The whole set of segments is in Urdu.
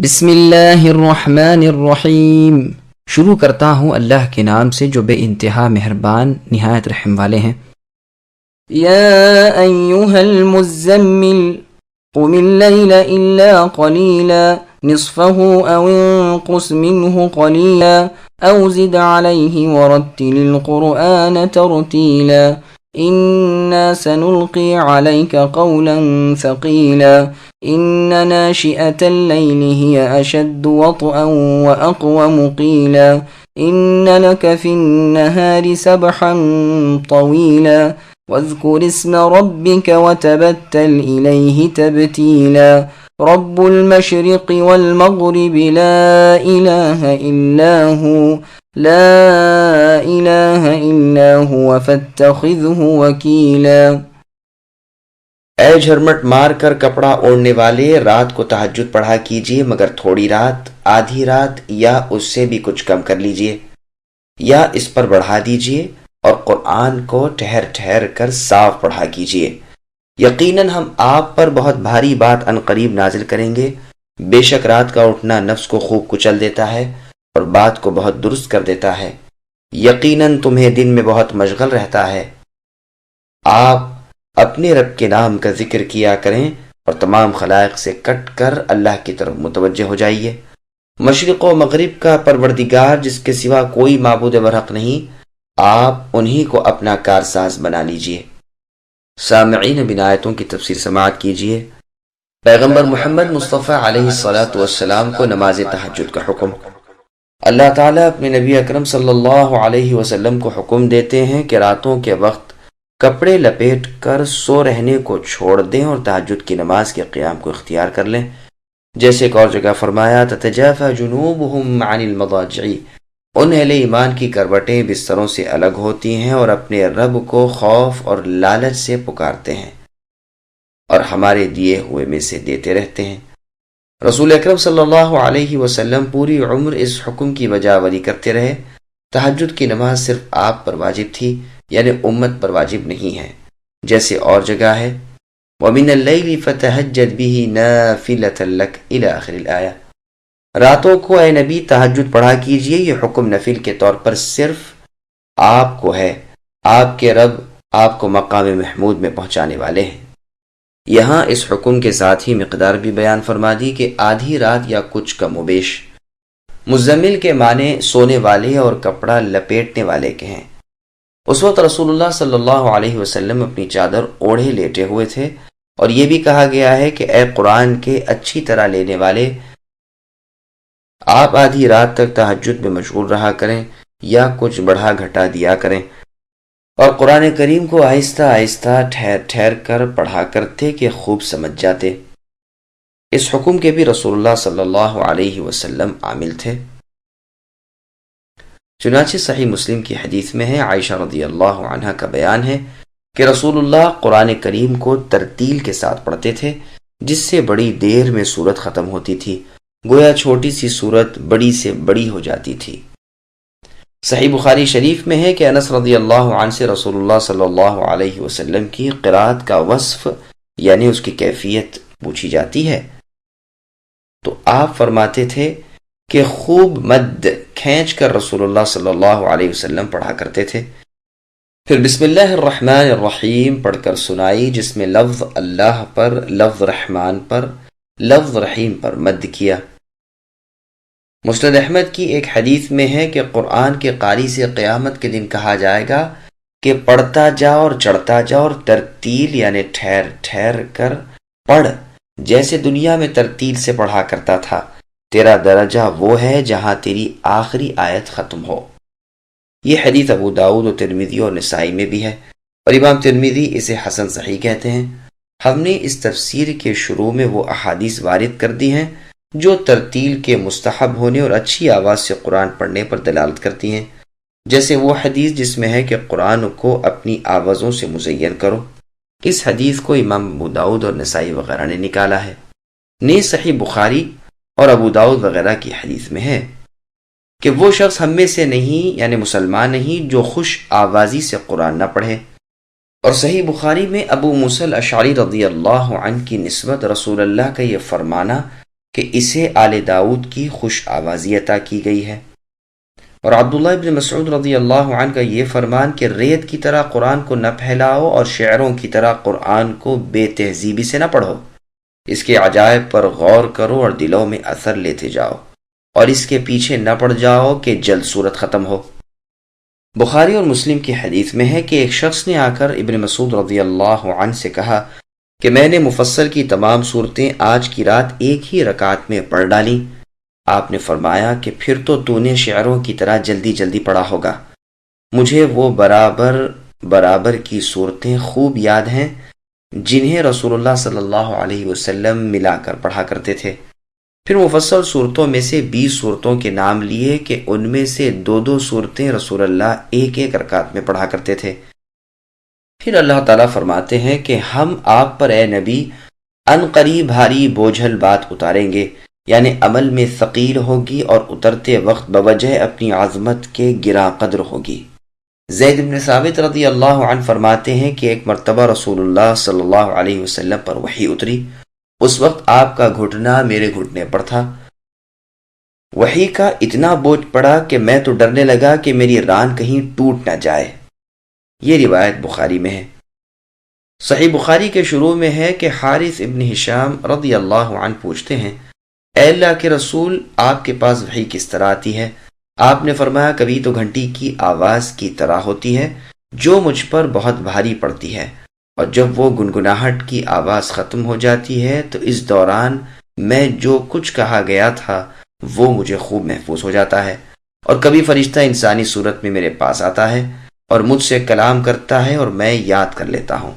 بسم اللہ الرحمن الرحیم۔ شروع کرتا ہوں اللہ کے نام سے جو بے انتہا مہربان نہایت رحم والے ہیں۔ یا ایہا المزمل قم اللیل الا قلیلا نصفه او انقص منه قلیلا او زد علیہ ورتل القرآن ترتیلا انا سنلقی علیک قولا ثقیلا ان ناشئة الليل هي اشد وطئا واقوم قيلا ان لك في النهار سبحا طويلا واذكر اسم ربك وتبتل اليه تبتيلا رب المشرق والمغرب لا اله الا هو فاتخذه وكيلا۔ اے جھرمٹ مار کر کپڑا اوڑھنے والے، رات کو تہجد پڑھا کیجیے مگر تھوڑی رات، آدھی رات یا اس سے بھی کچھ کم کر لیجیے یا اس پر بڑھا دیجیے، اور قرآن کو ٹھہر ٹھہر کر صاف پڑھا کیجیے۔ یقیناً ہم آپ پر بہت بھاری بات عنقریب نازل کریں گے۔ بے شک رات کا اٹھنا نفس کو خوب کچل دیتا ہے اور بات کو بہت درست کر دیتا ہے۔ یقیناً تمہیں دن میں بہت مشغل رہتا ہے۔ آپ اپنے رب کے نام کا ذکر کیا کریں اور تمام خلائق سے کٹ کر اللہ کی طرف متوجہ ہو جائیے۔ مشرق و مغرب کا پروردگار جس کے سوا کوئی معبود برحق نہیں، آپ انہی کو اپنا کارساز بنا لیجئے۔ سامعین بن آیتوں کی تفسیر سماعت کیجئے۔ پیغمبر محمد مصطفیٰ علیہ الصلاۃ والسلام کو نماز تہجد کا حکم۔ اللہ تعالیٰ اپنے نبی اکرم صلی اللہ علیہ وسلم کو حکم دیتے ہیں کہ راتوں کے وقت کپڑے لپیٹ کر سو رہنے کو چھوڑ دیں اور تہجد کی نماز کے قیام کو اختیار کر لیں، جیسے ایک اور جگہ فرمایا تتجافى جنوبهم عن المضاجع، ان اہل ایمان کی کروٹیں بستروں سے الگ ہوتی ہیں اور اپنے رب کو خوف اور لالچ سے پکارتے ہیں اور ہمارے دیے ہوئے میں سے دیتے رہتے ہیں۔ رسول اکرم صلی اللہ علیہ وسلم پوری عمر اس حکم کی بجاوری کرتے رہے۔ تہجد کی نماز صرف آپ پر واجب تھی، یعنی امت پر واجب نہیں ہے، جیسے اور جگہ ہے وَمِنَ اللَّيْلِ فَتَهَجَّدْ بِهِ نَافِلَةً لَكَ إِلَى آخِرِ الْآيَةِ۔ راتوں کو اے نبی تہجد پڑھا کیجئے، یہ حکم نفل کے طور پر صرف آپ کو ہے، آپ کے رب آپ کو مقام محمود میں پہنچانے والے ہیں۔ یہاں اس حکم کے ساتھ ہی مقدار بھی بیان فرما دی کہ آدھی رات یا کچھ کم و بیش۔ مزمل کے معنی سونے والے اور کپڑا لپیٹنے والے کے ہیں۔ اس وقت رسول اللہ صلی اللہ علیہ وسلم اپنی چادر اوڑھے لیٹے ہوئے تھے، اور یہ بھی کہا گیا ہے کہ اے قرآن کے اچھی طرح لینے والے، آپ آدھی رات تک تہجد میں مشغول رہا کریں یا کچھ بڑھا گھٹا دیا کریں، اور قرآن کریم کو آہستہ آہستہ ٹھہر ٹھہر کر پڑھا کرتے کہ خوب سمجھ جاتے۔ اس حکم کے بھی رسول اللہ صلی اللہ علیہ وسلم عامل تھے۔ چنانچہ صحیح مسلم کی حدیث میں ہے، عائشہ رضی اللہ عنہ کا بیان ہے کہ رسول اللہ قرآن کریم کو ترتیل کے ساتھ پڑھتے تھے، جس سے بڑی دیر میں سورت ختم ہوتی تھی، گویا چھوٹی سی سورت بڑی سے بڑی ہو جاتی تھی۔ صحیح بخاری شریف میں ہے کہ انس رضی اللہ عنہ سے رسول اللہ صلی اللہ علیہ وسلم کی قرات کا وصف یعنی اس کی کیفیت پوچھی جاتی ہے تو آپ فرماتے تھے کہ خوب مد کھینچ کر رسول اللہ صلی اللہ علیہ وسلم پڑھا کرتے تھے، پھر بسم اللہ الرحمن الرحیم پڑھ کر سنائی، جس میں لفظ اللہ پر، لفظ رحمان پر، لفظ رحیم پر مد کیا۔ مسند احمد کی ایک حدیث میں ہے کہ قرآن کے قاری سے قیامت کے دن کہا جائے گا کہ پڑھتا جا اور چڑھتا جا اور ترتیل یعنی ٹھہر ٹھہر کر پڑھ، جیسے دنیا میں ترتیل سے پڑھا کرتا تھا، تیرا درجہ وہ ہے جہاں تیری آخری آیت ختم ہو۔ یہ حدیث ابو داؤد و ترمذی اور نسائی میں بھی ہے، اور امام ترمذی اسے حسن صحیح کہتے ہیں۔ ہم نے اس تفسیر کے شروع میں وہ احادیث وارد کر دی ہیں جو ترتیل کے مستحب ہونے اور اچھی آواز سے قرآن پڑھنے پر دلالت کرتی ہیں، جیسے وہ حدیث جس میں ہے کہ قرآن کو اپنی آوازوں سے مزین کرو۔ اس حدیث کو امام ابو داؤد اور نسائی وغیرہ نے نکالا ہے۔ نیز صحیح بخاری اور ابو داؤد وغیرہ کی حدیث میں ہے کہ وہ شخص ہم میں سے نہیں یعنی مسلمان نہیں جو خوش آوازی سے قرآن نہ پڑھے، اور صحیح بخاری میں ابو موسیٰ الاشعری رضی اللہ عنہ کی نسبت رسول اللہ کا یہ فرمانا کہ اسے آل داؤد کی خوش آوازی عطا کی گئی ہے۔ اور عبداللہ ابن مسعود رضی اللہ عنہ کا یہ فرمان کہ ریت کی طرح قرآن کو نہ پھیلاؤ اور شعروں کی طرح قرآن کو بے تہذیبی سے نہ پڑھو، اس کے عجائب پر غور کرو اور دلوں میں اثر لیتے جاؤ، اور اس کے پیچھے نہ پڑ جاؤ کہ جلد صورت ختم ہو۔ بخاری اور مسلم کی حدیث میں ہے کہ ایک شخص نے آ کر ابن مسعود رضی اللہ عنہ سے کہا کہ میں نے مفصل کی تمام صورتیں آج کی رات ایک ہی رکعت میں پڑھ ڈالیں۔ آپ نے فرمایا کہ پھر تو نے شعروں کی طرح جلدی جلدی پڑھا ہوگا، مجھے وہ برابر کی صورتیں خوب یاد ہیں جنہیں رسول اللہ صلی اللہ علیہ وسلم ملا کر پڑھا کرتے تھے۔ پھر مفصل صورتوں میں سے 20 صورتوں کے نام لیے کہ ان میں سے 2 صورتیں رسول اللہ ایک ایک رکعت میں پڑھا کرتے تھے۔ پھر اللہ تعالیٰ فرماتے ہیں کہ ہم آپ پر اے نبی ان قریب بھاری بوجھل بات اتاریں گے، یعنی عمل میں ثقیل ہوگی اور اترتے وقت بوجہ اپنی عظمت کے گراں قدر ہوگی۔ زید بن ثابت رضی اللہ عنہ فرماتے ہیں کہ ایک مرتبہ رسول اللہ صلی اللہ علیہ وسلم پر وحی اتری، اس وقت آپ کا گھٹنا میرے گھٹنے پر تھا۔ وحی کا اتنا بوجھ پڑا کہ میں تو ڈرنے لگا کہ میری ران کہیں ٹوٹ نہ جائے۔ یہ روایت بخاری میں ہے۔ صحیح بخاری کے شروع میں ہے کہ حارث ابن ہشام رضی اللہ عنہ پوچھتے ہیں، اے اللہ کے رسول، آپ کے پاس وحی کس طرح آتی ہے؟ آپ نے فرمایا، کبھی تو گھنٹی کی آواز کی طرح ہوتی ہے جو مجھ پر بہت بھاری پڑتی ہے، اور جب وہ گنگناہٹ کی آواز ختم ہو جاتی ہے تو اس دوران میں جو کچھ کہا گیا تھا وہ مجھے خوب محفوظ ہو جاتا ہے، اور کبھی فرشتہ انسانی صورت میں میرے پاس آتا ہے اور مجھ سے کلام کرتا ہے اور میں یاد کر لیتا ہوں۔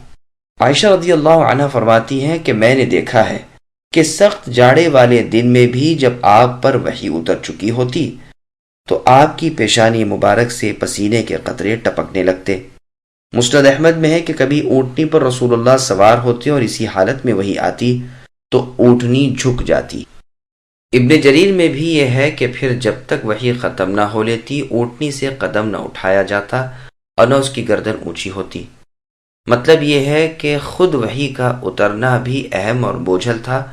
عائشہ رضی اللہ عنہ فرماتی ہیں کہ میں نے دیکھا ہے کہ سخت جاڑے والے دن میں بھی جب آپ پر وحی اتر چکی ہوتی تو آپ کی پیشانی مبارک سے پسینے کے قطرے ٹپکنے لگتے۔ مسند احمد میں ہے کہ کبھی اونٹنی پر رسول اللہ سوار ہوتے اور اسی حالت میں وحی آتی تو اونٹنی جھک جاتی۔ ابن جریر میں بھی یہ ہے کہ پھر جب تک وحی ختم نہ ہو لیتی اونٹنی سے قدم نہ اٹھایا جاتا اور نہ اس کی گردن اونچی ہوتی۔ مطلب یہ ہے کہ خود وحی کا اترنا بھی اہم اور بوجھل تھا،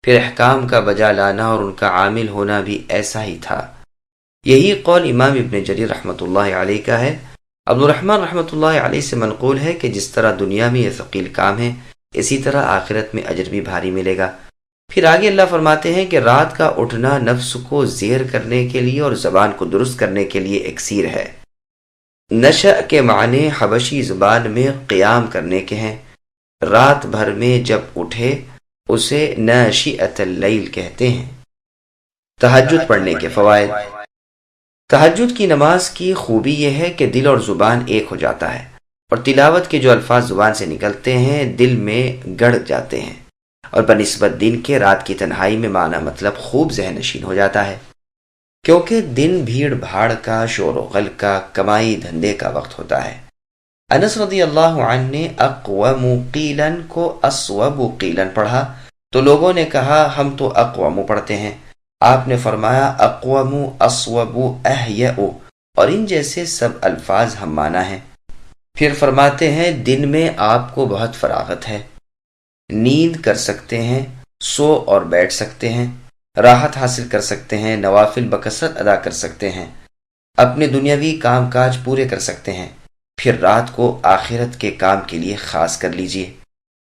پھر احکام کا بجا لانا اور ان کا عامل ہونا بھی ایسا ہی تھا۔ یہی قول امام ابن جریر رحمۃ اللہ علیہ کا ہے۔ عبد الرحمن رحمۃ اللہ علیہ سے منقول ہے کہ جس طرح دنیا میں یہ ثقیل کام ہے اسی طرح آخرت میں اجر بھی بھاری ملے گا۔ پھر آگے اللہ فرماتے ہیں کہ رات کا اٹھنا نفس کو زیر کرنے کے لیے اور زبان کو درست کرنے کے لیے اکسیر ہے۔ نشأ کے معنی حبشی زبان میں قیام کرنے کے ہیں۔ رات بھر میں جب اٹھے اسے ناشئۃ اللیل کہتے ہیں۔ تہجد پڑھنے کے فوائد۔ تہجد کی نماز کی خوبی یہ ہے کہ دل اور زبان ایک ہو جاتا ہے، اور تلاوت کے جو الفاظ زبان سے نکلتے ہیں دل میں گڑ جاتے ہیں، اور بنسبت دن کے رات کی تنہائی میں معنی مطلب خوب ذہن نشین ہو جاتا ہے، کیونکہ دن بھیڑ بھاڑ کا، شور و غل کا، کمائی دھندے کا وقت ہوتا ہے۔ انس رضی اللہ عنہ نے اقوم قیلن کو اصوب قیلن پڑھا تو لوگوں نے کہا ہم تو اقوم پڑھتے ہیں۔ آپ نے فرمایا اقوم اصوب احیأ، اور ان جیسے سب الفاظ ہم معنی ہیں۔ پھر فرماتے ہیں دن میں آپ کو بہت فراغت ہے، نیند کر سکتے ہیں، سو اور بیٹھ سکتے ہیں، راحت حاصل کر سکتے ہیں، نوافل بکثرت ادا کر سکتے ہیں، اپنے دنیاوی کام کاج پورے کر سکتے ہیں، پھر رات کو آخرت کے کام کے لیے خاص کر لیجئے۔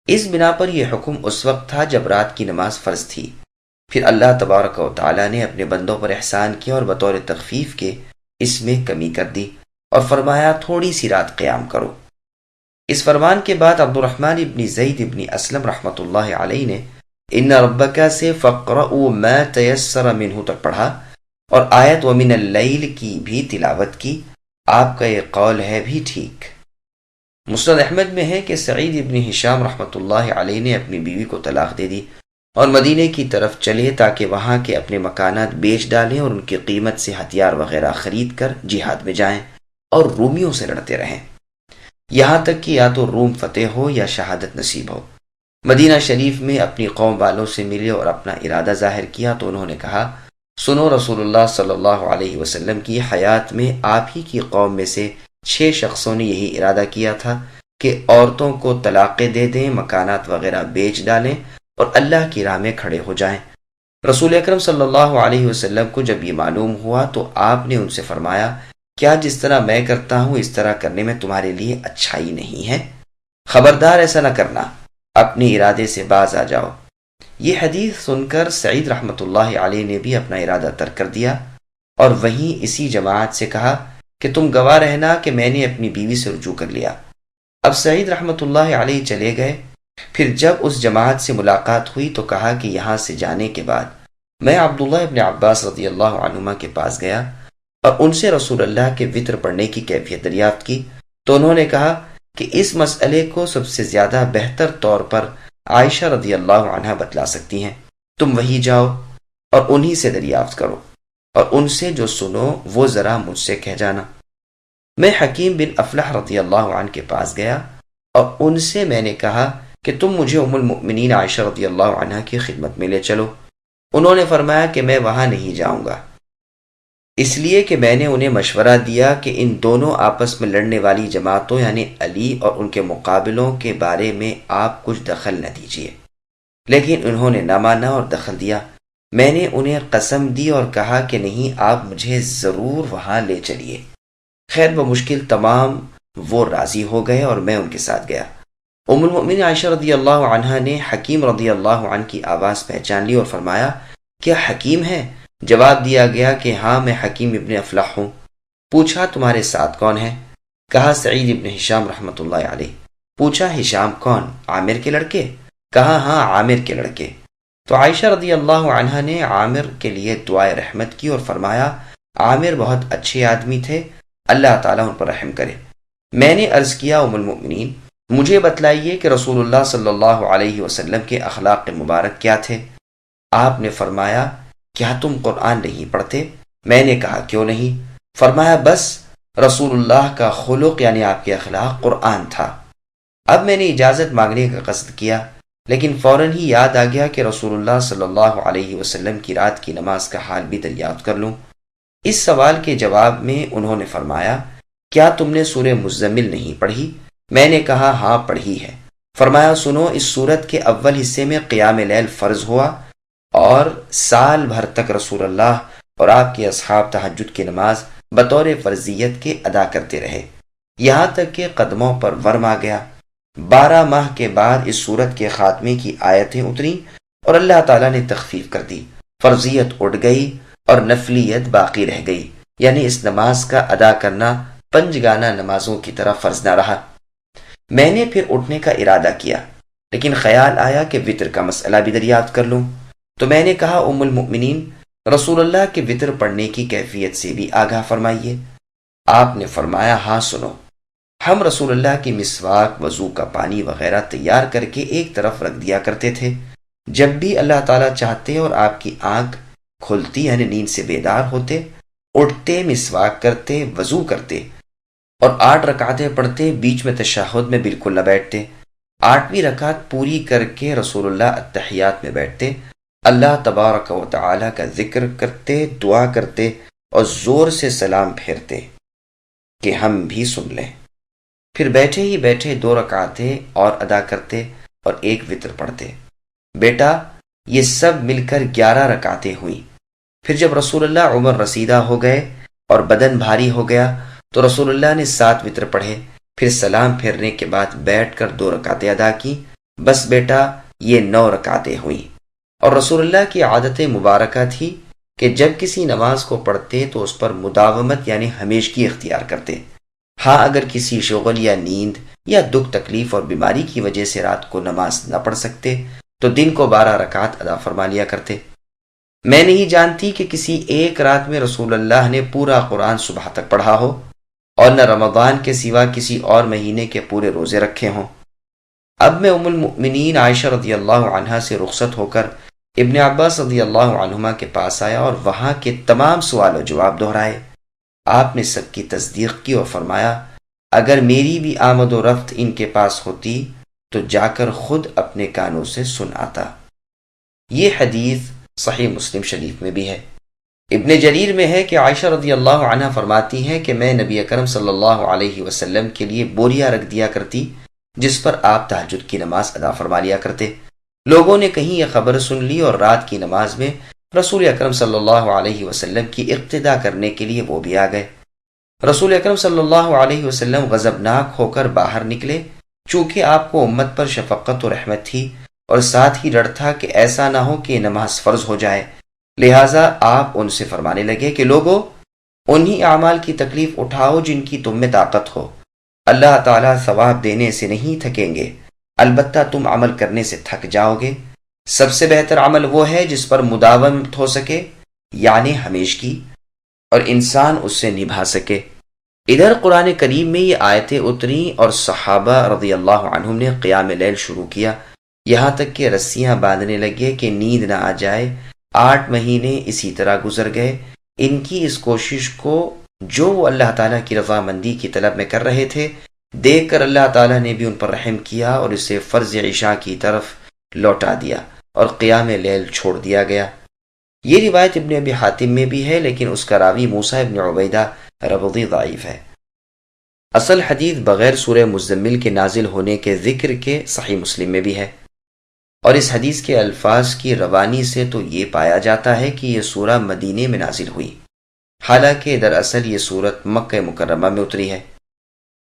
اس بنا پر یہ حکم اس وقت تھا جب رات کی نماز فرض تھی، پھر اللہ تبارک و تعالی نے اپنے بندوں پر احسان کیا اور بطور تخفیف کے اس میں کمی کر دی اور فرمایا تھوڑی سی رات قیام کرو۔ اس فرمان کے بعد عبد الرحمن ابن زید ابن اسلم رحمۃ اللہ علیہ نے ان ربک سے فقرؤوا ما تیسر منہ تک پڑھا اور آیت ومن اللیل کی بھی تلاوت کی۔ آپ کا یہ قول ہے بھی ٹھیک۔ مسند احمد میں ہے کہ سعید ابن ہشام رحمۃ اللہ علیہ نے اپنی بیوی کو طلاق دے دی اور مدینے کی طرف چلے تاکہ وہاں کے اپنے مکانات بیچ ڈالیں اور ان کی قیمت سے ہتھیار وغیرہ خرید کر جہاد میں جائیں اور رومیوں سے لڑتے رہیں، یہاں تک کہ یا تو روم فتح ہو یا شہادت نصیب ہو۔ مدینہ شریف میں اپنی قوم والوں سے ملے اور اپنا ارادہ ظاہر کیا تو انہوں نے کہا سنو، رسول اللہ صلی اللہ علیہ وسلم کی حیات میں آپ ہی کی قوم میں سے 6 شخصوں نے یہی ارادہ کیا تھا کہ عورتوں کو طلاقیں دے دیں، مکانات وغیرہ بیچ ڈالیں اور اللہ کی راہ میں کھڑے ہو جائیں۔ رسول اکرم صلی اللہ علیہ وسلم کو جب یہ معلوم ہوا تو آپ نے ان سے فرمایا، کیا جس طرح میں کرتا ہوں اس طرح کرنے میں تمہارے لیے اچھائی نہیں ہے؟ خبردار ایسا نہ کرنا، اپنے ارادے سے باز آ جاؤ۔ یہ حدیث سن کر سعید رحمۃ اللہ علیہ نے بھی اپنا ارادہ ترک کر دیا اور وہیں اسی جماعت سے کہا کہ تم گواہ رہنا کہ میں نے اپنی بیوی سے رجوع کر لیا۔ اب سعید رحمۃ اللہ علیہ چلے گئے۔ پھر جب اس جماعت سے ملاقات ہوئی تو کہا کہ یہاں سے جانے کے بعد میں عبداللہ ابن عباس رضی اللہ عنہما کے پاس گیا اور ان سے رسول اللہ کے وطر پڑھنے کی کیفیت دریافت کی تو انہوں نے کہا کہ اس مسئلے کو سب سے زیادہ بہتر طور پر عائشہ رضی اللہ عنہا بتلا سکتی ہیں، تم وہی جاؤ اور انہی سے دریافت کرو اور ان سے جو سنو وہ ذرا مجھ سے کہہ جانا۔ میں حکیم بن افلح رضی اللہ عنہ کے پاس گیا اور ان سے میں نے کہا کہ تم مجھے ام المؤمنین عائشہ رضی اللہ عنہا کی خدمت میں لے چلو۔ انہوں نے فرمایا کہ میں وہاں نہیں جاؤں گا، اس لیے کہ میں نے انہیں مشورہ دیا کہ ان دونوں آپس میں لڑنے والی جماعتوں یعنی علی اور ان کے مقابلوں کے بارے میں آپ کچھ دخل نہ دیجیے، لیکن انہوں نے نہ مانا اور دخل دیا۔ میں نے انہیں قسم دی اور کہا کہ نہیں، آپ مجھے ضرور وہاں لے چلیے۔ خیر بمشکل تمام وہ راضی ہو گئے اور میں ان کے ساتھ گیا۔ ام المؤمنین عائشہ رضی اللہ عنہا نے حکیم رضی اللہ عنہ کی آواز پہچان لی اور فرمایا، کیا حکیم ہے؟ جواب دیا گیا کہ ہاں، میں حکیم ابن افلح ہوں۔ پوچھا تمہارے ساتھ کون ہے؟ کہا سعید ابن ہشام رحمۃ اللہ علیہ۔ پوچھا ہشام کون؟ عامر کے لڑکے؟ کہا ہاں، عامر کے لڑکے۔ تو عائشہ رضی اللہ عنہا نے عامر کے لیے دعائے رحمت کی اور فرمایا، عامر بہت اچھے آدمی تھے، اللہ تعالیٰ ان پر رحم کرے۔ میں نے عرض کیا، ام المؤمنین مجھے بتلائیے کہ رسول اللہ صلی اللہ علیہ وسلم کے اخلاق مبارک کیا تھے؟ آپ نے فرمایا، کیا تم قرآن نہیں پڑھتے؟ میں نے کہا کیوں نہیں؟ فرمایا، بس رسول اللہ کا خلق یعنی آپ کے اخلاق قرآن تھا۔ اب میں نے اجازت مانگنے کا قصد کیا، لیکن فوراً ہی یاد آ گیا کہ رسول اللہ صلی اللہ علیہ وسلم کی رات کی نماز کا حال بھی دریافت کر لوں۔ اس سوال کے جواب میں انہوں نے فرمایا، کیا تم نے سورہ مزمل نہیں پڑھی؟ میں نے کہا ہاں پڑھی ہے۔ فرمایا، سنو، اس سورت کے اول حصے میں قیام لیل فرض ہوا اور سال بھر تک رسول اللہ اور آپ کے اصحاب تہجد کی نماز بطور فرضیت کے ادا کرتے رہے، یہاں تک کہ قدموں پر ورم آ گیا۔ 12 ماہ کے بعد اس سورت کے خاتمے کی آیتیں اتریں اور اللہ تعالیٰ نے تخفیف کر دی، فرضیت اٹھ گئی اور نفلیت باقی رہ گئی، یعنی اس نماز کا ادا کرنا پنجگانہ نمازوں کی طرح فرض نہ رہا۔ میں نے پھر اٹھنے کا ارادہ کیا، لیکن خیال آیا کہ وطر کا مسئلہ بھی دریافت کر لوں، تو میں نے کہا، ام المؤمنین رسول اللہ کے وطر پڑھنے کی کیفیت سے بھی آگاہ فرمائیے۔ آپ نے فرمایا، ہاں سنو، ہم رسول اللہ کی مسواک، وضو کا پانی وغیرہ تیار کر کے ایک طرف رکھ دیا کرتے تھے۔ جب بھی اللہ تعالیٰ چاہتے اور آپ کی آنکھ کھلتی یعنی نیند سے بیدار ہوتے، اٹھتے، مسواک کرتے، وضو کرتے اور 8 رکعتیں پڑھتے، بیچ میں تشہد میں بالکل نہ بیٹھتے۔ 8ویں رکعت پوری کر کے رسول اللہ اتحیات میں بیٹھتے، اللہ تبارک و تعالی کا ذکر کرتے، دعا کرتے اور زور سے سلام پھیرتے کہ ہم بھی سن لیں۔ پھر بیٹھے ہی بیٹھے 2 رکعتیں اور ادا کرتے اور ایک وطر پڑھتے۔ بیٹا، یہ سب مل کر 11 رکعتیں ہوئیں۔ پھر جب رسول اللہ عمر رسیدہ ہو گئے اور بدن بھاری ہو گیا تو رسول اللہ نے 7 وطر پڑھے، پھر سلام پھیرنے کے بعد بیٹھ کر 2 رکعتیں ادا کی۔ بس بیٹا، یہ 9 رکعتیں ہوئیں۔ اور رسول اللہ کی عادت مبارکہ تھی کہ جب کسی نماز کو پڑھتے تو اس پر مداومت یعنی ہمیشگی اختیار کرتے۔ ہاں، اگر کسی شغل یا نیند یا دکھ تکلیف اور بیماری کی وجہ سے رات کو نماز نہ پڑھ سکتے تو دن کو 12 رکعت ادا فرما لیا کرتے۔ میں نہیں جانتی کہ کسی ایک رات میں رسول اللہ نے پورا قرآن صبح تک پڑھا ہو اور نہ رمضان کے سوا کسی اور مہینے کے پورے روزے رکھے ہوں۔ اب میں ام المؤمنین عائشہ رضی اللہ عنہا سے رخصت ہو کر ابن عباس رضی اللہ عنہما کے پاس آیا اور وہاں کے تمام سوال و جواب دہرائے۔ آپ نے سب کی تصدیق کی اور فرمایا، اگر میری بھی آمد و رفت ان کے پاس ہوتی تو جا کر خود اپنے کانوں سے سن آتا۔ یہ حدیث صحیح مسلم شریف میں بھی ہے۔ ابن جریر میں ہے کہ عائشہ رضی اللہ عنہ فرماتی ہیں کہ میں نبی اکرم صلی اللہ علیہ وسلم کے لیے بوریا رکھ دیا کرتی جس پر آپ تہجد کی نماز ادا فرما لیا کرتے۔ لوگوں نے کہیں یہ خبر سن لی اور رات کی نماز میں رسول اکرم صلی اللہ علیہ وسلم کی اقتدا کرنے کے لیے وہ بھی آ گئے۔ رسول اکرم صلی اللہ علیہ وسلم غضبناک ہو کر باہر نکلے، چونکہ آپ کو امت پر شفقت و رحمت تھی اور ساتھ ہی ڈر تھا کہ ایسا نہ ہو کہ نماز فرض ہو جائے، لہٰذا آپ ان سے فرمانے لگے کہ لوگو، انہی اعمال کی تکلیف اٹھاؤ جن کی تم میں طاقت ہو، اللہ تعالیٰ ثواب دینے سے نہیں تھکیں گے، البتہ تم عمل کرنے سے تھک جاؤ گے۔ سب سے بہتر عمل وہ ہے جس پر مداومت ہو سکے، یعنی ہمیشگی، اور انسان اس سے نبھا سکے۔ ادھر قرآن کریم میں یہ آیتیں اتریں اور صحابہ رضی اللہ عنہم نے قیام لیل شروع کیا، یہاں تک کہ رسیاں باندھنے لگے کہ نیند نہ آ جائے۔ 8 مہینے اسی طرح گزر گئے۔ ان کی اس کوشش کو جو وہ اللہ تعالیٰ کی رضامندی کی طلب میں کر رہے تھے، دیکھ کر اللہ تعالیٰ نے بھی ان پر رحم کیا اور اسے فرض عشاء کی طرف لوٹا دیا اور قیام لیل چھوڑ دیا گیا۔ یہ روایت ابن ابی حاتم میں بھی ہے، لیکن اس کا راوی موسیٰ ابن عبیدہ ربضی ضعیف ہے۔ اصل حدیث بغیر سورہ مزمل کے نازل ہونے کے ذکر کے صحیح مسلم میں بھی ہے، اور اس حدیث کے الفاظ کی روانی سے تو یہ پایا جاتا ہے کہ یہ سورہ مدینے میں نازل ہوئی، حالانکہ دراصل یہ سورت مکہ مکرمہ میں اتری ہے۔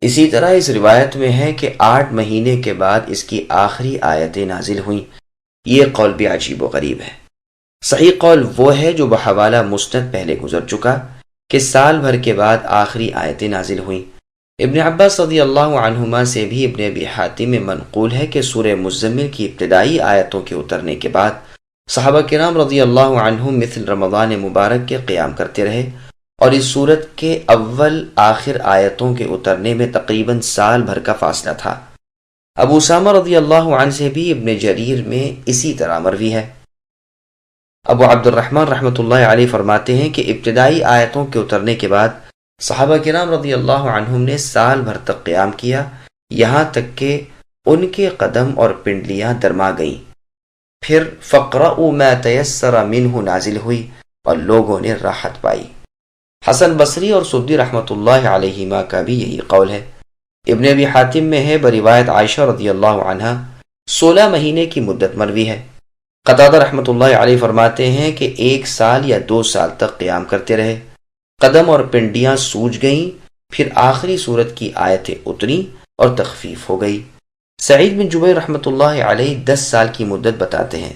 اسی طرح اس روایت میں ہے کہ 8 مہینے کے بعد اس کی آخری آیتیں نازل ہوئیں۔ یہ قول بھی عجیب و غریب ہے۔ صحیح قول وہ ہے جو بحوالہ مسند پہلے گزر چکا کہ سال بھر کے بعد آخری آیتیں نازل ہوئیں۔ ابن عباس رضی اللہ عنہما سے بھی ابن ابی حاتم میں منقول ہے کہ سورہ مزمل کی ابتدائی آیتوں کے اترنے کے بعد صحابہ کرام رضی اللہ عنہم مثل رمضان مبارک کے قیام کرتے رہے، اور اس سورت کے اول آخر آیتوں کے اترنے میں تقریباً سال بھر کا فاصلہ تھا۔ ابو اسامہ رضی اللہ عنہ سے بھی ابن جریر میں اسی طرح مروی ہے۔ ابو عبد الرحمن رحمۃ اللہ علیہ فرماتے ہیں کہ ابتدائی آیتوں کے اترنے کے بعد صحابہ کرام رضی اللہ عنہم نے سال بھر تک قیام کیا، یہاں تک کہ ان کے قدم اور پنڈلیاں درما گئیں۔ پھر فَاقْرَؤُوا مَا تَيَسَّرَ مِنْهُ نازل ہوئی اور لوگوں نے راحت پائی۔ حسن بصری اور سدی رحمۃ اللہ علیہما کا بھی یہی قول ہے۔ ابن ابی حاتم میں ہے بروایت عائشہ رضی اللہ عنہا 16 مہینے کی مدت مروی ہے۔ قتادہ رحمۃ اللہ علیہ فرماتے ہیں کہ 1 سال یا 2 سال تک قیام کرتے رہے، قدم اور پنڈیاں سوج گئیں، پھر آخری سورت کی آیتیں اتریں اور تخفیف ہو گئی۔ سعید بن جبیر رحمۃ اللہ علیہ 10 سال کی مدت بتاتے ہیں۔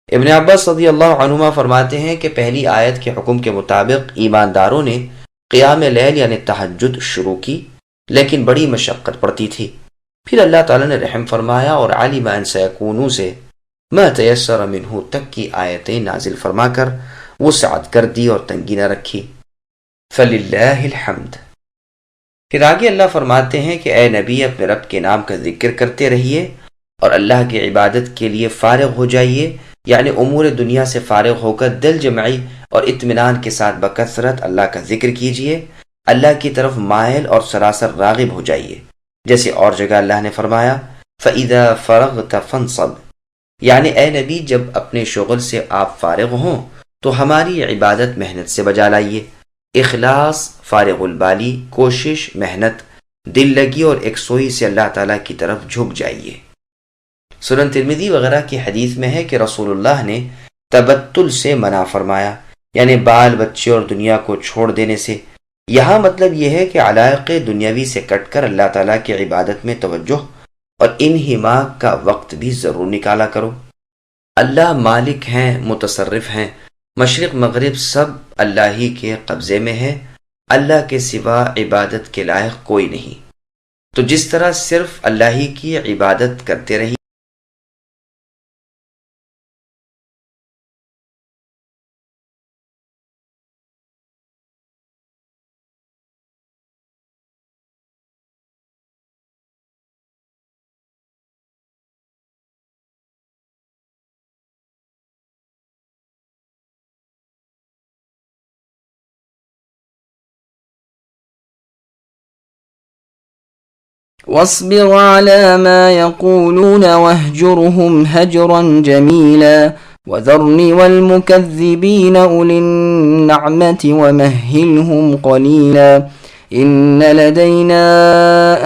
ابن عباس رضی اللہ عنہما فرماتے ہیں کہ پہلی آیت کے حکم کے مطابق ایمانداروں نے قیام لیل یعنی تہجد شروع کی، لیکن بڑی مشقت پڑتی تھی۔ پھر اللہ تعالیٰ نے رحم فرمایا اور علم ان سیکونوا سے ما تیسر منہ تک کی آیتیں نازل فرما کر وسعت کر دی اور تنگی نہ رکھی۔ فللہ الحمد۔ پھر آگے اللہ فرماتے ہیں کہ اے نبی اپنے رب کے نام کا ذکر کرتے رہیے اور اللہ کی عبادت کے لیے فارغ ہو جائیے، یعنی امور دنیا سے فارغ ہو کر دل جمعی اور اطمینان کے ساتھ بکثرت اللہ کا ذکر کیجیے، اللہ کی طرف مائل اور سراسر راغب ہو جائیے، جیسے اور جگہ اللہ نے فرمایا فَإِذَا فَرَغْتَ فَانصَبْ، یعنی اے نبی جب اپنے شغل سے آپ فارغ ہوں تو ہماری عبادت محنت سے بجا لائیے، اخلاص، فارغ البالی، کوشش، محنت، دل لگی اور یکسوئی سے اللہ تعالیٰ کی طرف جھک جائیے۔ سنن ترمذی وغیرہ کی حدیث میں ہے کہ رسول اللہ نے تبتل سے منع فرمایا، یعنی بال بچے اور دنیا کو چھوڑ دینے سے۔ یہاں مطلب یہ ہے کہ علائق دنیاوی سے کٹ کر اللہ تعالیٰ کی عبادت میں توجہ اور انہماک کا وقت بھی ضرور نکالا کرو۔ اللہ مالک ہیں، متصرف ہیں، مشرق مغرب سب اللہ ہی کے قبضے میں ہے، اللہ کے سوا عبادت کے لائق کوئی نہیں، تو جس طرح صرف اللہ ہی کی عبادت کرتے رہیے۔ واصبر على ما يقولون واهجرهم هجرا جميلا وذرني والمكذبين أولي النعمة ومهلهم قليلا إن لدينا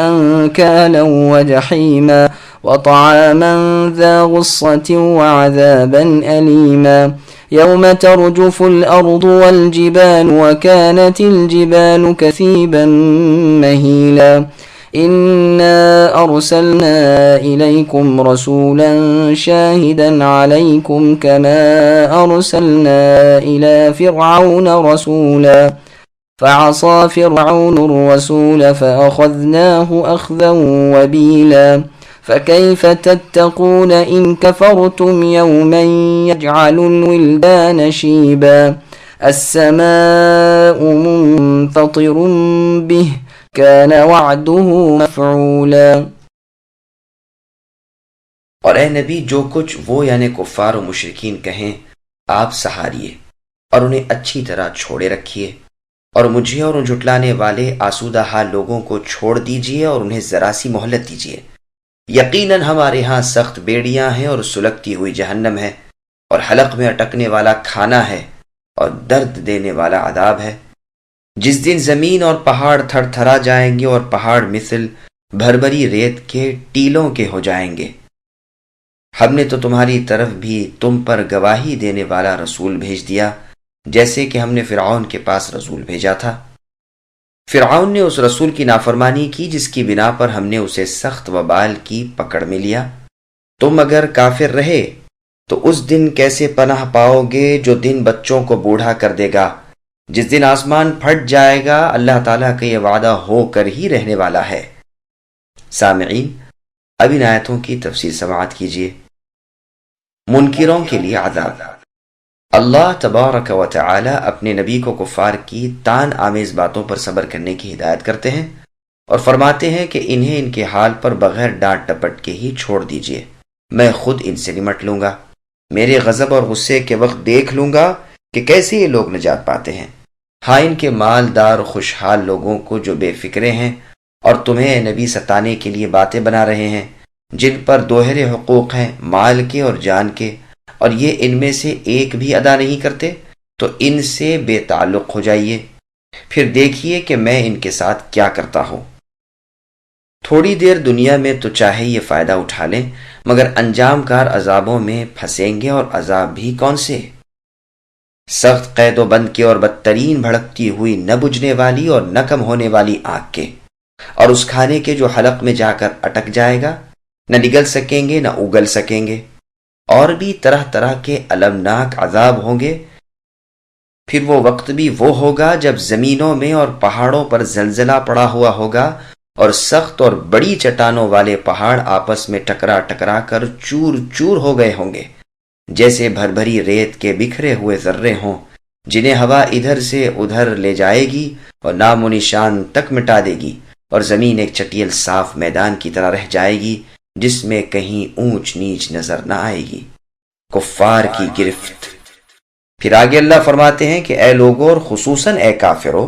أنكالا وجحيما وطعاما ذا غصة وعذابا أليما يوم ترجف الأرض والجبال وكانت الجبال كثيبا مهيلا إنا أرسلنا إليكم رسولا شاهدا عليكم كما أرسلنا إلى فرعون رسولا فعصى فرعون الرسول فأخذناه أخذا وبيلا فكيف تتقون إن كفرتم يوما يجعل الولدان شيبا السماء منفطر به كان وعده مفعولا۔ اور اے نبی، جو کچھ وہ یعنی کفار و مشرکین کہیں آپ سہاریے اور انہیں اچھی طرح چھوڑے رکھیے، اور مجھے اور ان جھٹلانے والے آسودہ حال لوگوں کو چھوڑ دیجیے اور انہیں ذرا سی مہلت دیجیے۔ یقیناً ہمارے ہاں سخت بیڑیاں ہیں اور سلگتی ہوئی جہنم ہے، اور حلق میں اٹکنے والا کھانا ہے اور درد دینے والا عذاب ہے، جس دن زمین اور پہاڑ تھر تھرا جائیں گے اور پہاڑ مثل بھربری ریت کے ٹیلوں کے ہو جائیں گے۔ ہم نے تو تمہاری طرف بھی تم پر گواہی دینے والا رسول بھیج دیا، جیسے کہ ہم نے فرعون کے پاس رسول بھیجا تھا۔ فرعون نے اس رسول کی نافرمانی کی جس کی بنا پر ہم نے اسے سخت وبال کی پکڑ میں لیا۔ تم اگر کافر رہے تو اس دن کیسے پناہ پاؤ گے جو دن بچوں کو بوڑھا کر دے گا، جس دن آسمان پھٹ جائے گا۔ اللہ تعالیٰ کا یہ وعدہ ہو کر ہی رہنے والا ہے۔ سامعین، اب ان آیتوں کی تفصیل سماعت کیجیے۔ منکروں کے لیے عذاب۔ اللہ تبارک و تعالی اپنے نبی کو کفار کی تان آمیز باتوں پر صبر کرنے کی ہدایت کرتے ہیں اور فرماتے ہیں کہ انہیں ان کے حال پر بغیر ڈانٹ ٹپٹ کے ہی چھوڑ دیجیے، میں خود ان سے نمٹ لوں گا۔ میرے غضب اور غصے کے وقت دیکھ لوں گا کہ کیسے یہ لوگ نجات پاتے ہیں۔ ہاں، ان کے مالدار خوشحال لوگوں کو جو بے فکرے ہیں اور تمہیں اے نبی ستانے کے لیے باتیں بنا رہے ہیں، جن پر دوہرے حقوق ہیں مال کے اور جان کے، اور یہ ان میں سے ایک بھی ادا نہیں کرتے، تو ان سے بے تعلق ہو جائیے، پھر دیکھیے کہ میں ان کے ساتھ کیا کرتا ہوں۔ تھوڑی دیر دنیا میں تو چاہے یہ فائدہ اٹھا لیں، مگر انجام کار عذابوں میں پھنسیں گے، اور عذاب بھی کون سے؟ سخت قید و بند کے اور بدترین بھڑکتی ہوئی نہ بجھنے والی اور نہ کم ہونے والی آگ کے، اور اس کھانے کے جو حلق میں جا کر اٹک جائے گا، نہ نگل سکیں گے نہ اگل سکیں گے، اور بھی طرح طرح کے المناک عذاب ہوں گے۔ پھر وہ وقت بھی وہ ہوگا جب زمینوں میں اور پہاڑوں پر زلزلہ پڑا ہوا ہوگا، اور سخت اور بڑی چٹانوں والے پہاڑ آپس میں ٹکرا ٹکرا کر چور چور ہو گئے ہوں گے، جیسے بھربھری ریت کے بکھرے ہوئے ذرے ہوں، جنہیں ہوا ادھر سے ادھر لے جائے گی اور نام و نشان تک مٹا دے گی، اور زمین ایک چٹیل صاف میدان کی طرح رہ جائے گی جس میں کہیں اونچ نیچ نظر نہ آئے گی۔ کفار کی گرفت۔ پھر آگے اللہ فرماتے ہیں کہ اے لوگو، اور خصوصاً اے کافرو،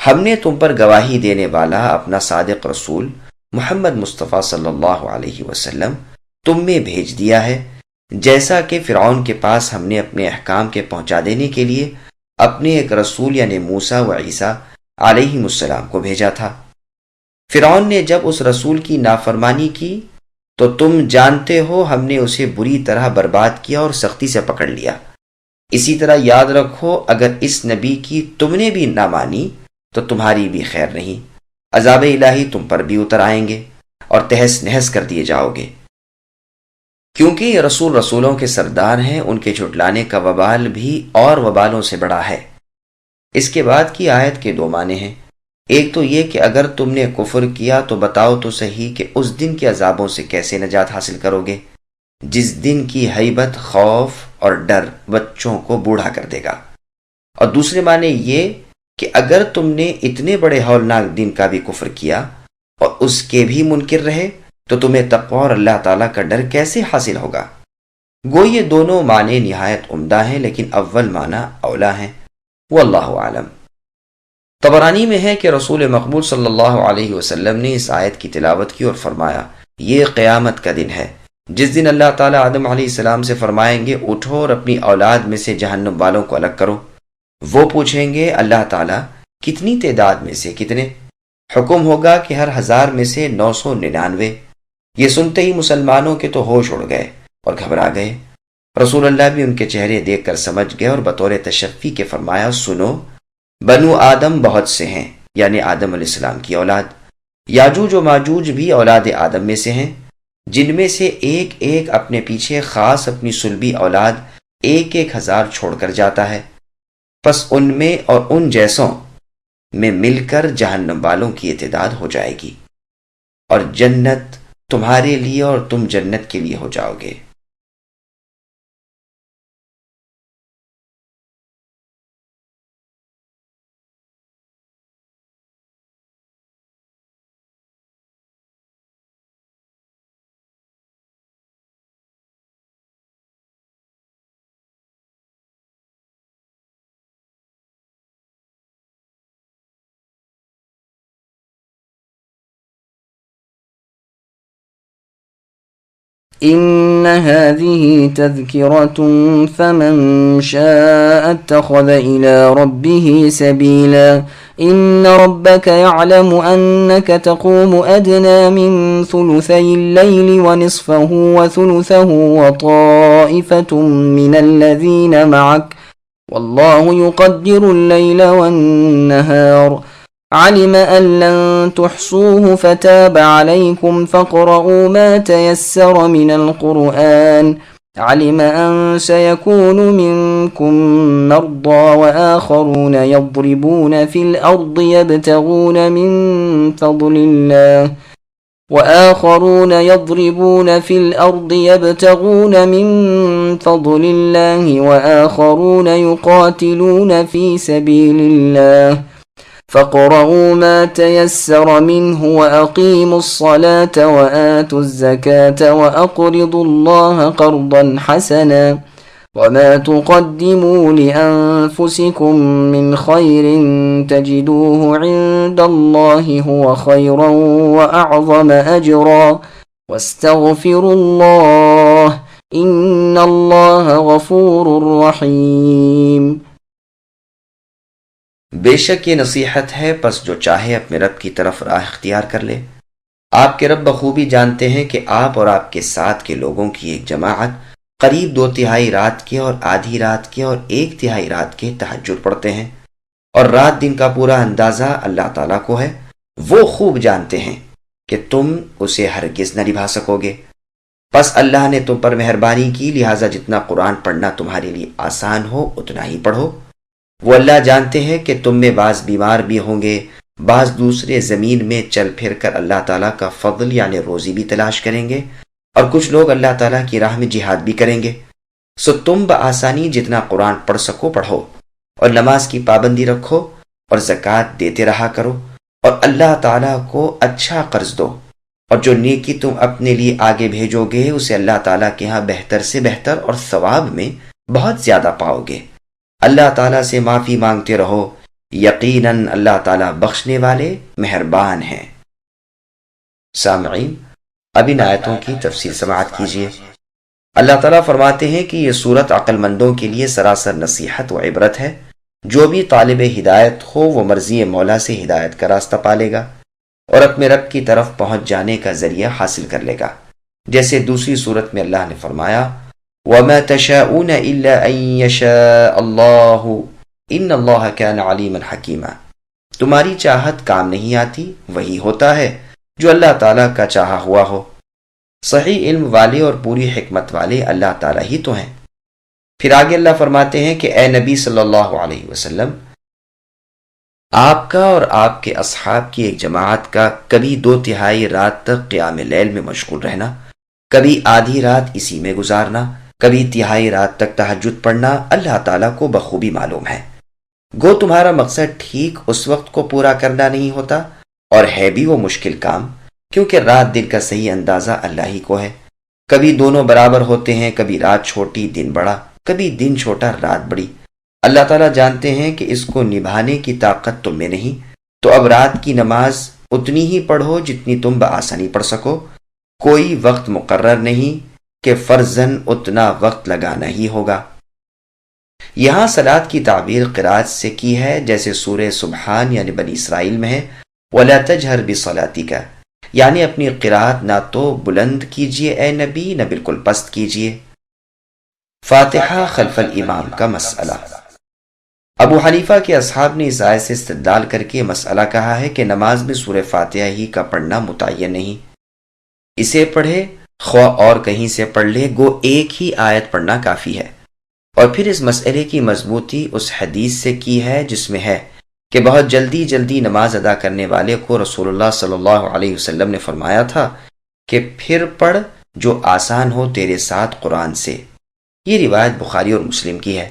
ہم نے تم پر گواہی دینے والا اپنا صادق رسول محمد مصطفیٰ صلی اللہ علیہ وسلم تم میں بھیج دیا ہے، جیسا کہ فرعون کے پاس ہم نے اپنے احکام کے پہنچا دینے کے لیے اپنے ایک رسول یعنی موسیٰ و عیسیٰ علیہم السلام کو بھیجا تھا۔ فرعون نے جب اس رسول کی نافرمانی کی تو تم جانتے ہو ہم نے اسے بری طرح برباد کیا اور سختی سے پکڑ لیا۔ اسی طرح یاد رکھو، اگر اس نبی کی تم نے بھی نہ مانی تو تمہاری بھی خیر نہیں، عذاب الہی تم پر بھی اتر آئیں گے اور تہس نہس کر دیے جاؤ گے، کیونکہ یہ رسول رسولوں کے سردار ہیں، ان کے جھٹلانے کا وبال بھی اور وبالوں سے بڑا ہے۔ اس کے بعد کی آیت کے دو معنی ہیں۔ ایک تو یہ کہ اگر تم نے کفر کیا تو بتاؤ تو صحیح کہ اس دن کے عذابوں سے کیسے نجات حاصل کرو گے، جس دن کی ہیبت، خوف اور ڈر بچوں کو بوڑھا کر دے گا۔ اور دوسرے معنی یہ کہ اگر تم نے اتنے بڑے ہولناک دن کا بھی کفر کیا اور اس کے بھی منکر رہے تو تمہیں تقوی اور اللہ تعالیٰ کا ڈر کیسے حاصل ہوگا؟ گو یہ دونوں معنی نہایت عمدہ ہیں، لیکن اول معنی اولا ہیں۔ واللہ عالم۔ طبرانی میں ہے کہ رسول مقبول صلی اللہ علیہ وسلم نے اس آیت کی تلاوت کی اور فرمایا، یہ قیامت کا دن ہے جس دن اللہ تعالیٰ آدم علیہ السلام سے فرمائیں گے اٹھو اور اپنی اولاد میں سے جہنم والوں کو الگ کرو۔ وہ پوچھیں گے اللہ تعالیٰ کتنی تعداد میں سے کتنے؟ حکم ہوگا کہ ہر 1000 میں سے 999۔ یہ سنتے ہی مسلمانوں کے تو ہوش اڑ گئے اور گھبرا گئے، رسول اللہ بھی ان کے چہرے دیکھ کر سمجھ گئے اور بطور تشفی کے فرمایا، سنو، بنو آدم بہت سے ہیں، یعنی آدم علیہ السلام کی اولاد، یاجوج و ماجوج بھی اولاد آدم میں سے ہیں، جن میں سے ایک ایک اپنے پیچھے خاص اپنی سلبی اولاد 1,000 چھوڑ کر جاتا ہے، پس ان میں اور ان جیسوں میں مل کر جہنم والوں کی تعداد ہو جائے گی، اور جنت تمہارے لیے اور تم جنت کے لیے ہو جاؤ گے۔ إن هذه تذكرة فمن شاء اتخذ إلى ربه سبيلا إن ربك يعلم أنك تقوم أدنى من ثلثي الليل ونصفه وثلثه وطائفة من الذين معك والله يقدر الليل والنهار علم أن لن تحصوه فتاب عليكم فاقرؤوا ما تيسر من القرآن علم أن سيكون منكم مرضى وآخرون يضربون في الأرض يبتغون من فضل الله وآخرون يقاتلون في سبيل الله فاقرؤوا ما تيسر منه وأقيموا الصلاة وآتوا الزكاة وأقرضوا الله قرضا حسنا وما تقدموا لأنفسكم من خير تجدوه عند الله هو خيرا وأعظم أجرا واستغفروا الله إن الله غفور رحيم۔ بے شک یہ نصیحت ہے، پس جو چاہے اپنے رب کی طرف راہ اختیار کر لے۔ آپ کے رب بخوبی جانتے ہیں کہ آپ اور آپ کے ساتھ کے لوگوں کی ایک جماعت قریب 2/3 رات کے اور آدھی رات کے اور 1/3 رات کے تہجد پڑھتے ہیں، اور رات دن کا پورا اندازہ اللہ تعالیٰ کو ہے۔ وہ خوب جانتے ہیں کہ تم اسے ہرگز نہ نبھا سکو گے، پس اللہ نے تم پر مہربانی کی، لہٰذا جتنا قرآن پڑھنا تمہارے لیے آسان ہو اتنا ہی پڑھو۔ وہ اللہ جانتے ہیں کہ تم میں بعض بیمار بھی ہوں گے، بعض دوسرے زمین میں چل پھر کر اللہ تعالیٰ کا فضل یعنی روزی بھی تلاش کریں گے، اور کچھ لوگ اللہ تعالیٰ کی راہ میں جہاد بھی کریں گے۔ سو تم بآسانی جتنا قرآن پڑھ سکو پڑھو، اور نماز کی پابندی رکھو، اور زکوٰۃ دیتے رہا کرو، اور اللہ تعالیٰ کو اچھا قرض دو، اور جو نیکی تم اپنے لیے آگے بھیجو گے اسے اللہ تعالیٰ کے ہاں بہتر سے بہتر اور ثواب میں بہت زیادہ پاؤ گے۔ اللہ تعالیٰ سے معافی مانگتے رہو، یقیناً اللہ تعالیٰ بخشنے والے مہربان ہیں۔ سامعین، اب ان آیتوں کی تفصیل سماعت کیجیے۔ اللہ تعالیٰ فرماتے ہیں کہ یہ سورت عقل مندوں کے لیے سراسر نصیحت و عبرت ہے۔ جو بھی طالب ہدایت ہو وہ مرضی مولا سے ہدایت کا راستہ پالے گا اور اپنے رب کی طرف پہنچ جانے کا ذریعہ حاصل کر لے گا، جیسے دوسری صورت میں اللہ نے فرمایا وَمَا تَشَاءُونَ إِلَّا أَن يَشَاءَ اللَّهُ إِنَّ اللَّهَ كَانَ عَلِيمًا حَكِيمًا۔ تمہاری چاہت کام نہیں آتی، وہی ہوتا ہے جو اللہ تعالیٰ کا چاہا ہوا ہو۔ صحیح علم والے اور پوری حکمت والے اللہ تعالیٰ ہی تو ہیں۔ پھر آگے اللہ فرماتے ہیں کہ اے نبی صلی اللہ علیہ وسلم، آپ کا اور آپ کے اصحاب کی ایک جماعت کا کبھی 2/3 رات تک قیام لیل میں مشغول رہنا، کبھی آدھی رات اسی میں گزارنا، کبھی 1/3 رات تک تہجد پڑھنا اللہ تعالیٰ کو بخوبی معلوم ہے۔ گو تمہارا مقصد ٹھیک اس وقت کو پورا کرنا نہیں ہوتا، اور ہے بھی وہ مشکل کام، کیونکہ رات دن کا صحیح اندازہ اللہ ہی کو ہے۔ کبھی دونوں برابر ہوتے ہیں، کبھی رات چھوٹی دن بڑا، کبھی دن چھوٹا رات بڑی۔ اللہ تعالیٰ جانتے ہیں کہ اس کو نبھانے کی طاقت تم میں نہیں، تو اب رات کی نماز اتنی ہی پڑھو جتنی تم بآسانی پڑھ سکو۔ کوئی وقت مقرر نہیں کہ فرضاً اتنا وقت لگانا ہی ہوگا۔ یہاں صلاۃ کی تعبیر قرات سے کی ہے، جیسے سورہ سبحان یعنی بنی اسرائیل میں ہے وَلَا تَجْهَرْ بِصَلَاتِكَ، یعنی اپنی قرات نہ تو بلند کیجئے اے نبی، نہ بالکل پست کیجئے۔ فاتحہ خلف الامام کا مسئلہ۔ ابو حنیفہ کے اصحاب نے اس آیت سے استدلال کر کے مسئلہ کہا ہے کہ نماز میں سورہ فاتحہ ہی کا پڑھنا متعین نہیں، اسے پڑھے خواہ اور کہیں سے پڑھ لے، گو ایک ہی آیت پڑھنا کافی ہے۔ اور پھر اس مسئلے کی مضبوطی اس حدیث سے کی ہے جس میں ہے کہ بہت جلدی نماز ادا کرنے والے کو رسول اللہ صلی اللہ علیہ وسلم نے فرمایا تھا کہ پھر پڑھ جو آسان ہو تیرے ساتھ قرآن سے۔ یہ روایت بخاری اور مسلم کی ہے،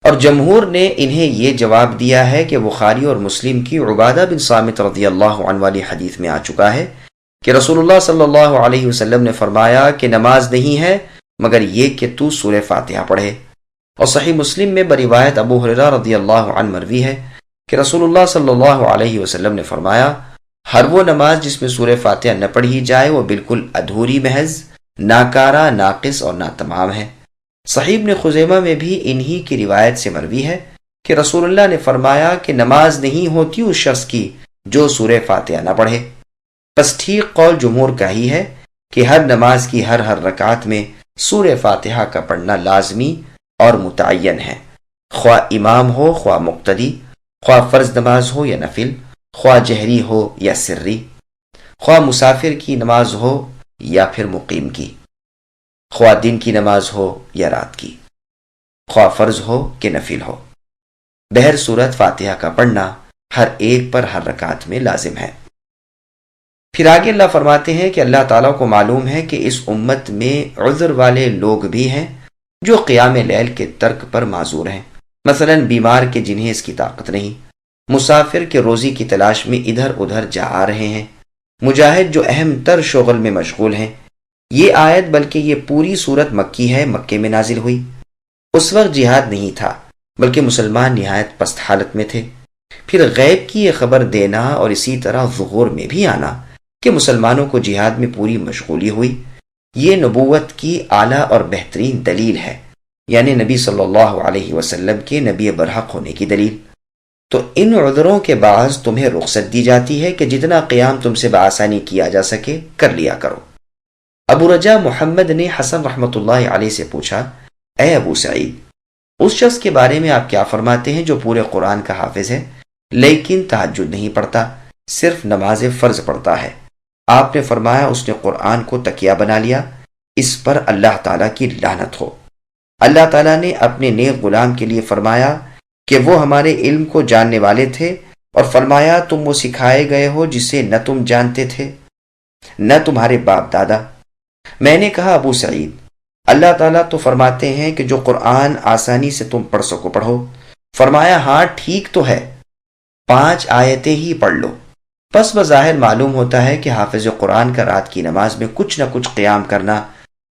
اور جمہور نے انہیں یہ جواب دیا ہے کہ بخاری اور مسلم کی عبادہ بن صامت رضی اللہ عنہ والی حدیث میں آ چکا ہے کہ رسول اللہ صلی اللہ علیہ وسلم نے فرمایا کہ نماز نہیں ہے مگر یہ کہ تو سورہ فاتحہ پڑھے۔ اور صحیح مسلم میں بروایت ابو ہریرہ رضی اللہ عنہ مروی ہے کہ رسول اللہ صلی اللہ علیہ وسلم نے فرمایا ہر وہ نماز جس میں سورہ فاتحہ نہ پڑھی جائے وہ بالکل ادھوری، محض، ناکارہ، ناقص اور ناتمام ہے۔ صحیح ابن خزیمہ میں بھی انہی کی روایت سے مروی ہے کہ رسول اللہ نے فرمایا کہ نماز نہیں ہوتی اس شخص کی جو سورہ فاتحہ نہ پڑھے۔ پس ٹھیک قول جمہور کا ہی ہے کہ ہر نماز کی ہر رکعت میں سورہ فاتحہ کا پڑھنا لازمی اور متعین ہے، خواہ امام ہو خواہ مقتدی، خواہ فرض نماز ہو یا نفل، خواہ جہری ہو یا سری، خواہ مسافر کی نماز ہو یا پھر مقیم کی، خواہ دن کی نماز ہو یا رات کی، خواہ فرض ہو کہ نفل ہو، بہر صورت فاتحہ کا پڑھنا ہر ایک پر ہر رکعت میں لازم ہے۔ پھر آگے اللہ فرماتے ہیں کہ اللہ تعالیٰ کو معلوم ہے کہ اس امت میں عذر والے لوگ بھی ہیں جو قیام لیل کے ترک پر معذور ہیں، مثلا بیمار کے جنہیں اس کی طاقت نہیں، مسافر کے روزی کی تلاش میں ادھر ادھر جا آ رہے ہیں، مجاہد جو اہم تر شغل میں مشغول ہیں۔ یہ آیت بلکہ یہ پوری صورت مکی ہے، مکے میں نازل ہوئی۔ اس وقت جہاد نہیں تھا بلکہ مسلمان نہایت پست حالت میں تھے۔ پھر غیب کی یہ خبر دینا اور اسی طرح ظہور میں بھی آنا کہ مسلمانوں کو جہاد میں پوری مشغولی ہوئی، یہ نبوت کی اعلیٰ اور بہترین دلیل ہے، یعنی نبی صلی اللہ علیہ وسلم کے نبی برحق ہونے کی دلیل۔ تو ان عذروں کے باعث تمہیں رخصت دی جاتی ہے کہ جتنا قیام تم سے بآسانی کیا جا سکے کر لیا کرو۔ ابو رجا محمد نے حسن رحمۃ اللہ علیہ سے پوچھا، اے ابو سعید، اس شخص کے بارے میں آپ کیا فرماتے ہیں جو پورے قرآن کا حافظ ہے لیکن تہجد نہیں پڑھتا، صرف نماز فرض پڑھتا ہے؟ آپ نے فرمایا اس نے قرآن کو تکیہ بنا لیا، اس پر اللہ تعالیٰ کی لعنت ہو۔ اللہ تعالیٰ نے اپنے نیک غلام کے لیے فرمایا کہ وہ ہمارے علم کو جاننے والے تھے، اور فرمایا تم وہ سکھائے گئے ہو جسے نہ تم جانتے تھے نہ تمہارے باپ دادا۔ میں نے کہا ابو سعید، اللہ تعالیٰ تو فرماتے ہیں کہ جو قرآن آسانی سے تم پڑھ سکو پڑھو۔ فرمایا ہاں ٹھیک تو ہے، 5 آیتیں ہی پڑھ لو۔ پس بظاہر معلوم ہوتا ہے کہ حافظ قرآن کا رات کی نماز میں کچھ نہ کچھ قیام کرنا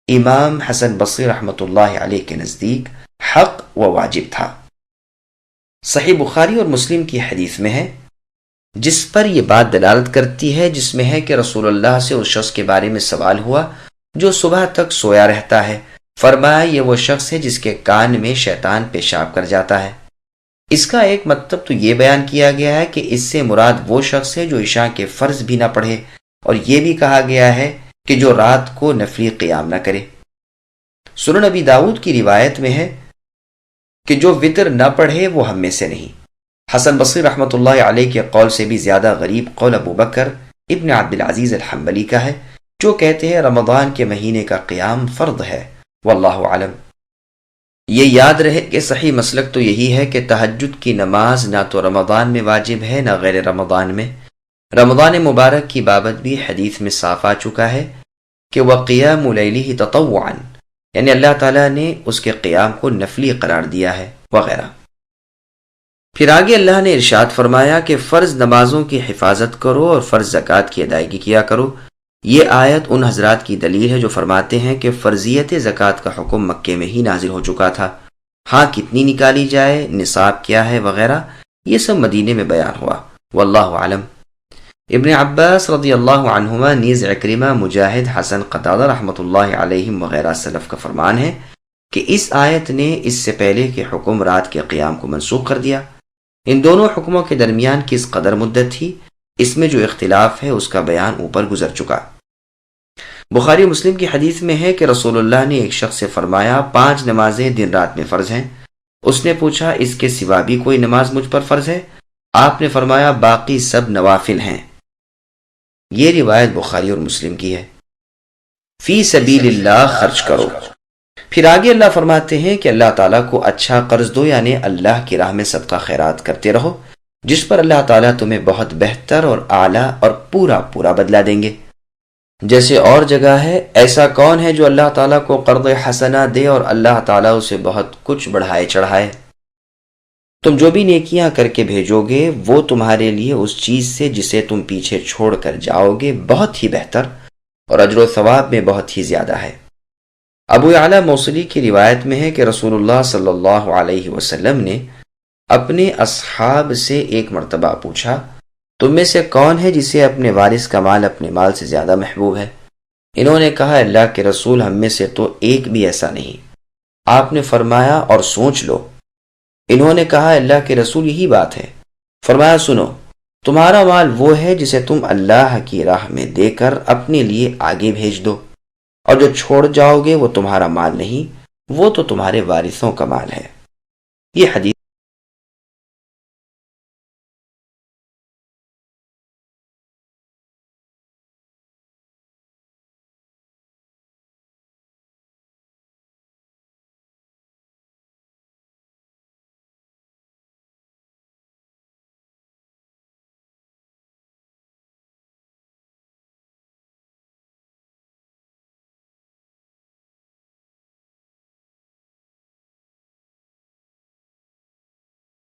امام حسن بصری رحمۃ اللہ علیہ کے نزدیک حق و واجب تھا۔ صحیح بخاری اور مسلم کی حدیث میں ہے جس پر یہ بات دلالت کرتی ہے، جس میں ہے کہ رسول اللہ سے اس شخص کے بارے میں سوال ہوا جو صبح تک سویا رہتا ہے۔ فرمایا یہ وہ شخص ہے جس کے کان میں شیطان پیشاب کر جاتا ہے۔ اس کا ایک مطلب تو یہ بیان کیا گیا ہے کہ اس سے مراد وہ شخص ہے جو عشاء کے فرض بھی نہ پڑھے، اور یہ بھی کہا گیا ہے کہ جو رات کو نفلی قیام نہ کرے۔ سنن ابی داؤد کی روایت میں ہے کہ جو وتر نہ پڑھے وہ ہم میں سے نہیں۔ حسن بصری رحمۃ اللہ علیہ کے قول سے بھی زیادہ غریب قول ابو بکر ابن عبد العزیز الحنبلی کا ہے، جو کہتے ہیں رمضان کے مہینے کا قیام فرض ہے، واللہ اعلم۔ یہ یاد رہے کہ صحیح مسلک تو یہی ہے کہ تہجد کی نماز نہ تو رمضان میں واجب ہے نہ غیر رمضان میں۔ رمضان مبارک کی بابت بھی حدیث میں صاف آ چکا ہے کہ وَقِيَامُ لَيْلِهِ تَطَوُّعًا، یعنی اللہ تعالیٰ نے اس کے قیام کو نفلی قرار دیا ہے وغیرہ۔ پھر آگے اللہ نے ارشاد فرمایا کہ فرض نمازوں کی حفاظت کرو اور فرض زکوٰۃ کی ادائیگی کیا کرو۔ یہ آیت ان حضرات کی دلیل ہے جو فرماتے ہیں کہ فرضیت زکوٰۃ کا حکم مکے میں ہی نازل ہو چکا تھا، ہاں کتنی نکالی جائے، نصاب کیا ہے وغیرہ یہ سب مدینے میں بیان ہوا، واللہ عالم۔ ابن عباس رضی اللہ عنہما نیز عکرمہ، مجاہد، حسن، قتادہ رحمۃ اللہ علیہم وغیرہ سلف کا فرمان ہے کہ اس آیت نے اس سے پہلے کے حکم رات کے قیام کو منسوخ کر دیا۔ ان دونوں حکموں کے درمیان کس قدر مدت تھی، اس میں جو اختلاف ہے اس کا بیان اوپر گزر چکا۔ بخاری مسلم کی حدیث میں ہے کہ رسول اللہ نے ایک شخص سے فرمایا 5 نمازیں دن رات میں فرض ہیں. اس نے پوچھا اس کے سوا بھی کوئی نماز مجھ پر فرض ہے؟ آپ نے فرمایا باقی سب نوافل ہیں. یہ روایت بخاری اور مسلم کی ہے. فی سبیل اللہ خرچ کرو. پھر آگے اللہ فرماتے ہیں کہ اللہ تعالیٰ کو اچھا قرض دو، یعنی اللہ کی راہ میں صدقہ خیرات کرتے رہو، جس پر اللہ تعالیٰ تمہیں بہت بہتر اور اعلیٰ اور پورا پورا بدلہ دیں گے. جیسے اور جگہ ہے، ایسا کون ہے جو اللہ تعالیٰ کو قرض حسنہ دے اور اللہ تعالیٰ اسے بہت کچھ بڑھائے چڑھائے. تم جو بھی نیکیاں کر کے بھیجو گے وہ تمہارے لیے اس چیز سے جسے تم پیچھے چھوڑ کر جاؤ گے بہت ہی بہتر اور اجر و ثواب میں بہت ہی زیادہ ہے. ابو اعلیٰ موصلی کی روایت میں ہے کہ رسول اللہ صلی اللہ علیہ وسلم نے اپنے اصحاب سے ایک مرتبہ پوچھا تم میں سے کون ہے جسے اپنے وارث کا مال اپنے مال سے زیادہ محبوب ہے؟ انہوں نے کہا اللہ کے رسول ہم میں سے تو ایک بھی ایسا نہیں. آپ نے فرمایا اور سوچ لو. انہوں نے کہا اللہ کے رسول یہی بات ہے. فرمایا سنو، تمہارا مال وہ ہے جسے تم اللہ کی راہ میں دے کر اپنے لیے آگے بھیج دو، اور جو چھوڑ جاؤ گے وہ تمہارا مال نہیں، وہ تو تمہارے وارثوں کا مال ہے. یہ حدیث